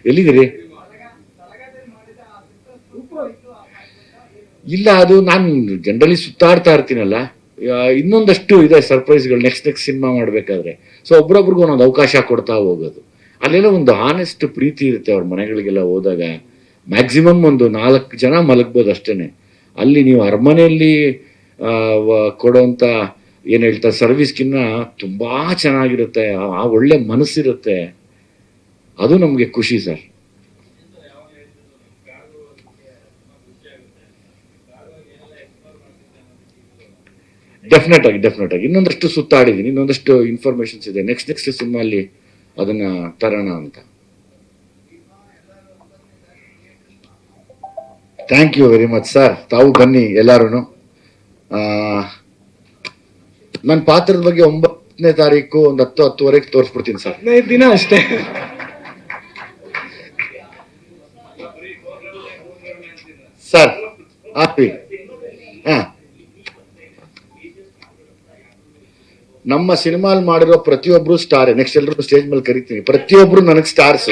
ಎಲ್ಲಿದ್ದೀರಿ? ಇಲ್ಲ, ಅದು ನಾನು ಜನರಲಿ ಸುತ್ತಾಡ್ತಾ ಇರ್ತೀನಲ್ಲ, ಇನ್ನೊಂದಷ್ಟು ಇದೆ ಸರ್ಪ್ರೈಸ್ಗಳು ನೆಕ್ಸ್ಟ್ ಸಿನಿಮಾ ಮಾಡಬೇಕಾದ್ರೆ. ಸೊ ಒಬ್ರೊಬ್ರಿಗೂ ಒಂದೊಂದು ಅವಕಾಶ ಕೊಡ್ತಾ ಹೋಗೋದು. ಅಲ್ಲೆಲ್ಲ ಒಂದು ಆನೆಸ್ಟ್ ಪ್ರೀತಿ ಇರುತ್ತೆ. ಅವ್ರ ಮನೆಗಳಿಗೆಲ್ಲ ಹೋದಾಗ ಮ್ಯಾಕ್ಸಿಮಮ್ ಒಂದು 4 ಜನ ಮಲಗ್ಬೋದು ಅಷ್ಟೇನೆ. ಅಲ್ಲಿ ನೀವು ಅರಮನೆಯಲ್ಲಿ ಕೊಡೋಂಥ ಏನು ಹೇಳ್ತಾರೆ ಸರ್ವಿಸ್ಗಿನ್ನ ತುಂಬ ಚೆನ್ನಾಗಿರುತ್ತೆ. ಆ ಒಳ್ಳೆ ಮನಸ್ಸಿರುತ್ತೆ. ಅದು ನಮಗೆ ಖುಷಿ ಸರ್. ಡೆಫಿನೆಟ್ ಆಗಿ ಇನ್ನೊಂದಷ್ಟು ಸುತ್ತಾಡಿದ್ದೀನಿ, ಇನ್ನೊಂದಷ್ಟು ಇನ್ಫಾರ್ಮೇಶನ್ಸ್ ಇದೆ. ನೆಕ್ಸ್ಟ್ ಸಿನಿಮಾ ಅಲ್ಲಿ ಅದನ್ನ ತರೋಣ ಅಂತ. Thank you very much sir. ತಾವು ಬನ್ನಿ ಎಲ್ಲಾರು. ನನ್ನ ಪಾತ್ರದ ಬಗ್ಗೆ 9ನೇ ತಾರೀಕು ಒಂದು 10-10:30 ತೋರಿಸ್ಬಿಡ್ತೀನಿ ಸರ್. 15 ದಿನ ಅಷ್ಟೇ. ಸರ್ ಹಾಪಿ. ಹಾ, ನಮ್ಮ ಸಿನಿಮಾಲ್ ಮಾಡಿರೋ ಪ್ರತಿಯೊಬ್ರು ಸ್ಟಾರ್. ನೆಕ್ಸ್ಟ್ ಎಲ್ಲರೂ ಸ್ಟೇಜ್ ಮೇಲೆ ಕರಿತೀನಿ. ಪ್ರತಿಯೊಬ್ರು ನನಗೆ ಸ್ಟಾರ್ಸ್.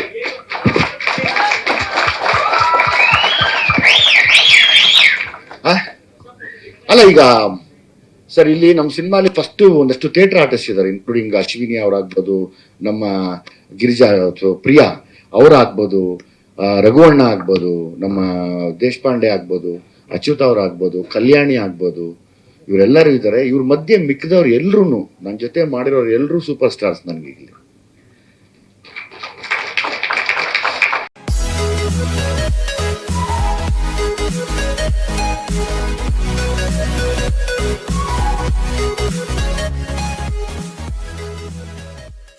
ಅಲ್ಲ, ಈಗ ಸರ್ ಇಲ್ಲಿ ನಮ್ಮ ಸಿನಿಮಾಲಿ ಫಸ್ಟ್ ಒಂದಷ್ಟು ಥಿಯೇಟರ್ ಆರ್ಟಿಸ್ಟ್ ಇದ್ದಾರೆ, ಇನ್ಕ್ಲೂಡಿಂಗ್ ಅಶ್ವಿನಿ ಅವರಾಗ್ಬೋದು, ನಮ್ಮ ಗಿರಿಜಾ ಪ್ರಿಯಾ ಅವರಾಗ್ಬೋದು, ರಘುವಣ್ಣ ಆಗ್ಬೋದು, ನಮ್ಮ ದೇಶಪಾಂಡೆ ಆಗ್ಬೋದು, ಅಚ್ಯುತ್ ಅವ್ರು ಆಗ್ಬೋದು, ಕಲ್ಯಾಣಿ ಆಗ್ಬೋದು, ಇವರೆಲ್ಲರೂ ಇದ್ದಾರೆ. ಇವ್ರ ಮಧ್ಯೆ ಮಿಕ್ಕಿದವ್ರು ಎಲ್ರೂ ನನ್ನ ಜೊತೆ ಮಾಡಿರೋರು ಎಲ್ಲರೂ ಸೂಪರ್ ಸ್ಟಾರ್ಸ್ ನನಗೆ ಇಲ್ಲಿ.